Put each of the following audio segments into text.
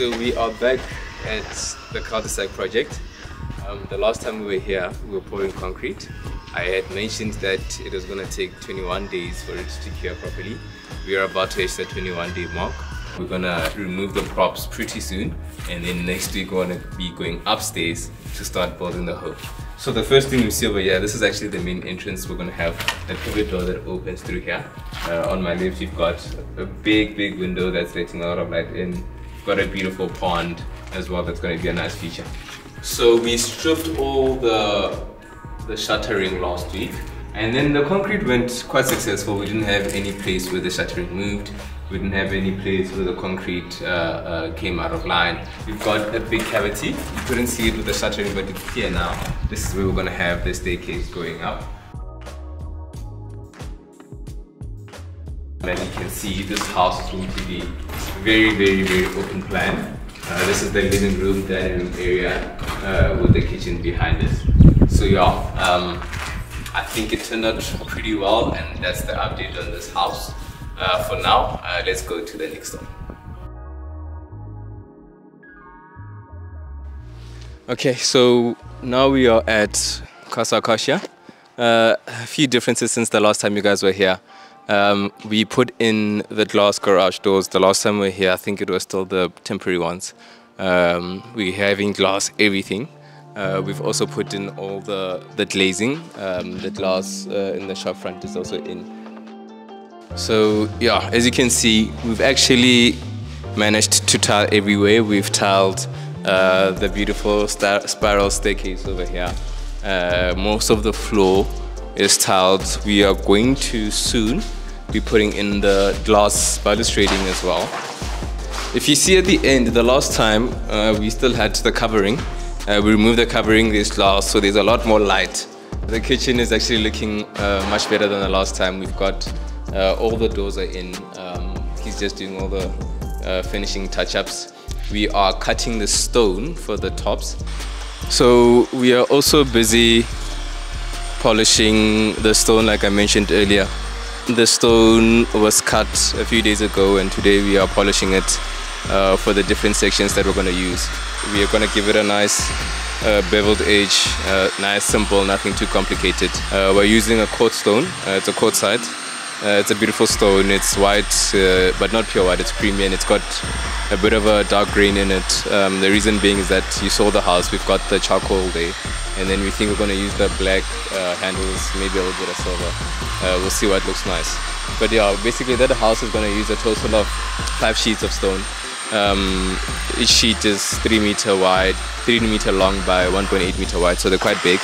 So we are back at the Cul-de-Sac project. The last time we were here, we were pouring concrete. I had mentioned that it was going to take 21 days for it to cure properly. We are about to hit the 21-day mark. We're going to remove the props pretty soon, and then next week we're going to be going upstairs to start building the home. So the first thing you see over here, this is actually the main entrance. We're going to have a pivot door that opens through here. On my left, you've got a big window that's letting a lot of light in. You've got a beautiful pond as well. That's going to be a nice feature. So we stripped all the shuttering last week, and then the concrete went quite successful. We didn't have any place where the shuttering moved. We didn't have any place where the concrete came out of line. We've got a big cavity. You couldn't see it with the shuttering, but it's here now. This is where we're going to have the staircase going up. And you can see this house is going to be very open plan. This is the living room, dining room area with the kitchen behind it. So yeah, I think it turned out pretty well, and that's the update on this house. For now, let's go to the next one. Okay, so now we are at Casa Acacia. A few differences since the last time you guys were here. We put in the glass garage doors. The last time we were here, I think it was still the temporary ones. We're having glass everything. We've also put in all the glazing. The glass in the shop front is also in. So yeah, as you can see, we've actually managed to tile everywhere. We've tiled the beautiful spiral staircase over here. Most of the floor is tiled. We are going to soon be putting in the glass balustrading as well. If you see at the end, the last time we still had the covering. We removed the covering, there's glass, so there's a lot more light. The kitchen is actually looking much better than the last time. We've got all the doors are in. He's just doing all the finishing touch-ups. We are cutting the stone for the tops. So we are also busy polishing the stone, like I mentioned earlier. The stone was cut a few days ago, and today we are polishing it for the different sections that we're going to use. We are going to give it a nice beveled edge, nice, simple, nothing too complicated. We're using a quartz stone. It's a quartzite. It's a beautiful stone. It's white, but not pure white. It's premium. It's got a bit of a dark grain in it. The reason being is that you saw the house. We've got the charcoal there, and then we think we're going to use the black handles, maybe a little bit of silver. We'll see what looks nice. But yeah, basically that house is going to use a total of 5 sheets of stone. Each sheet is 3 meter wide, 3 meter long by 1.8 meter wide, so they're quite big.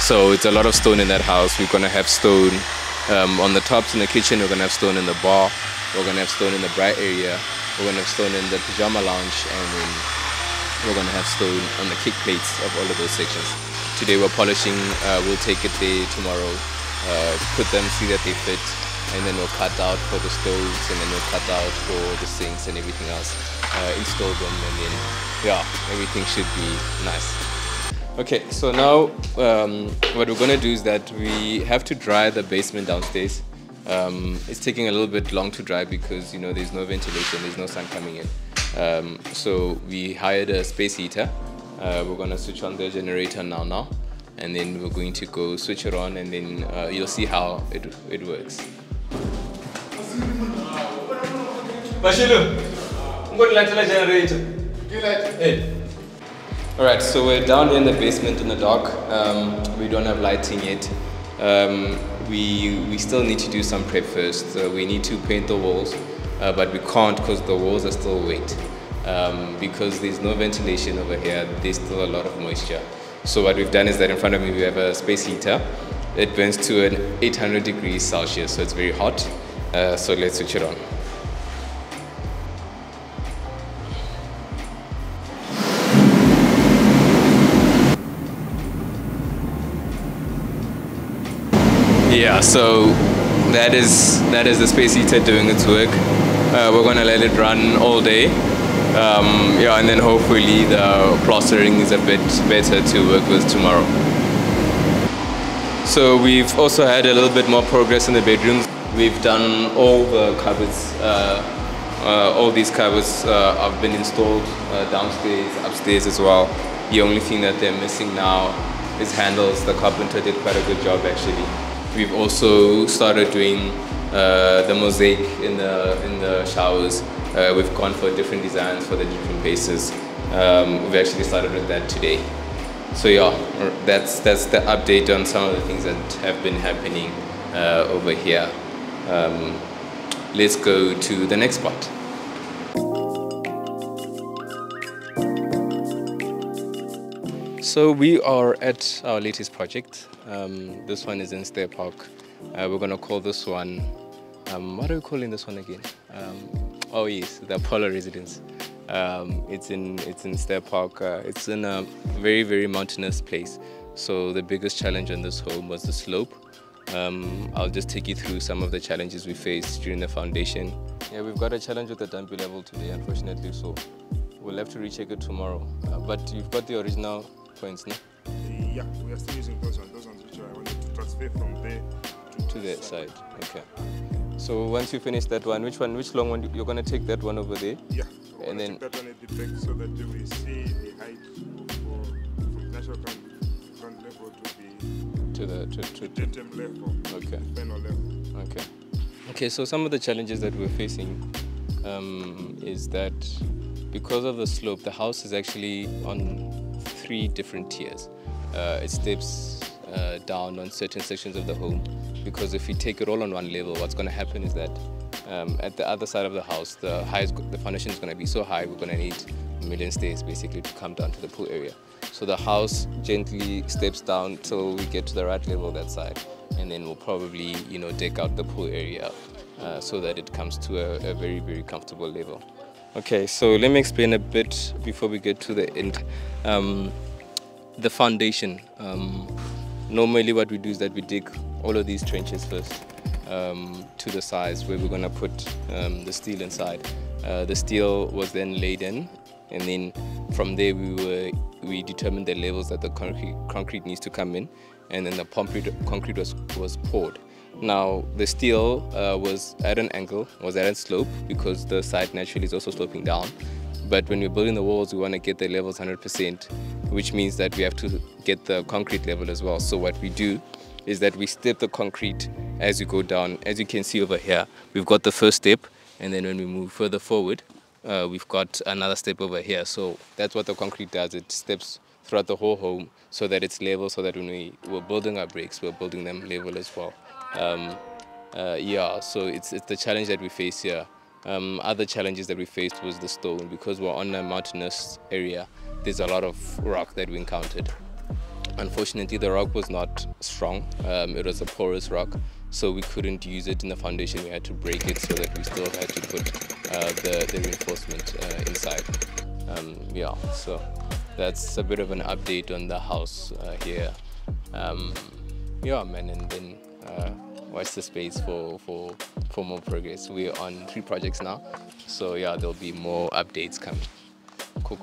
So it's a lot of stone in that house. We're going to have stone on the tops in the kitchen. We're going to have stone in the bar. We're going to have stone in the bright area. We're going to have stone in the pajama lounge, and then we're going to have stone on the kick plates of all of those sections. Today we're polishing. We'll take it there tomorrow, put them, see that they fit, and then we'll cut out for the stoves, and then we'll cut out for the sinks and everything else, install them, and then yeah, everything should be nice. Okay, so now what we're going to do is that we have to dry the basement downstairs. It's taking a little bit long to dry because, you know, there's no ventilation, there's no sun coming in. So we hired a space heater. We're going to switch on the generator now, and then we're going to go switch it on, and then you'll see how it works. Alright, so we're down here in the basement in the dark. We don't have lighting yet. We still need to do some prep first. We need to paint the walls, but we can't because the walls are still wet. Because there's no ventilation over here, there's still a lot of moisture. So what we've done is that in front of me we have a space heater. It burns to an 800 degrees Celsius, so it's very hot. So let's switch it on. Yeah, so that is the space heater doing its work. We're gonna let it run all day. Yeah, and then hopefully the plastering is a bit better to work with tomorrow. So we've also had a little bit more progress in the bedrooms. We've done all the cupboards all these covers have been installed downstairs, upstairs as well. The only thing that they're missing now is handles. The carpenter did quite a good job actually. We've also started doing the mosaic in the showers. We've gone for different designs for the different bases. We've actually started with that today. So yeah, that's the update on some of the things that have been happening over here. Let's go to the next spot. So we are at our latest project. This one is in Ster-Park. We're gonna call this one, what are we calling this one again? Oh yes, the Apollo Residence. It's in Ster-Park. It's in a very, very mountainous place. So the biggest challenge on this home was the slope. I'll just take you through some of the challenges we faced during the foundation. Yeah, we've got a challenge with the dumpy level today, unfortunately, so we'll have to recheck it tomorrow. But you've got the original points, no? Yeah, we are still using those ones which I wanted to transfer from there to the side. Okay. So once you finish that one, which long one, you're going to take that one over there? Yeah, and then take that one at the back so that we see the height from natural ground level to the datum level, okay. final level. Okay. Okay, so some of the challenges that we're facing is that because of the slope, the house is actually on 3 different tiers. It steps down on certain sections of the home, because if you take it all on one level, what's going to happen is that at the other side of the house, the foundation is going to be so high, we're going to need a million stairs basically to come down to the pool area. So the house gently steps down till we get to the right level that side, and then we'll probably, you know, deck out the pool area so that it comes to a very, very comfortable level. Okay, so let me explain a bit before we get to the end. The foundation. Normally what we do is that we dig all of these trenches first to the sides where we're going to put the steel inside. The steel was then laid in, and then from there we determined the levels that the concrete needs to come in, and then the concrete was poured. Now the steel was at an angle, was at a slope, because the site naturally is also sloping down. But when we're building the walls, we want to get the levels 100%, which means that we have to get the concrete level as well. So what we do is that we step the concrete as you go down. As you can see over here, we've got the first step, and then when we move further forward, we've got another step over here. So that's what the concrete does. It steps throughout the whole home so that it's level, so that when we're building our bricks, we're building them level as well. Yeah, so it's the challenge that we face here. Other challenges that we faced was the stone. Because we're on a mountainous area, there's a lot of rock that we encountered. Unfortunately, the rock was not strong. It was a porous rock, so we couldn't use it in the foundation. We had to break it so that we still had to put the reinforcement inside. Yeah, so that's a bit of an update on the house here. Yeah, man, and then watch the space for more progress. We're on 3 projects now, so yeah, there'll be more updates coming. Cool.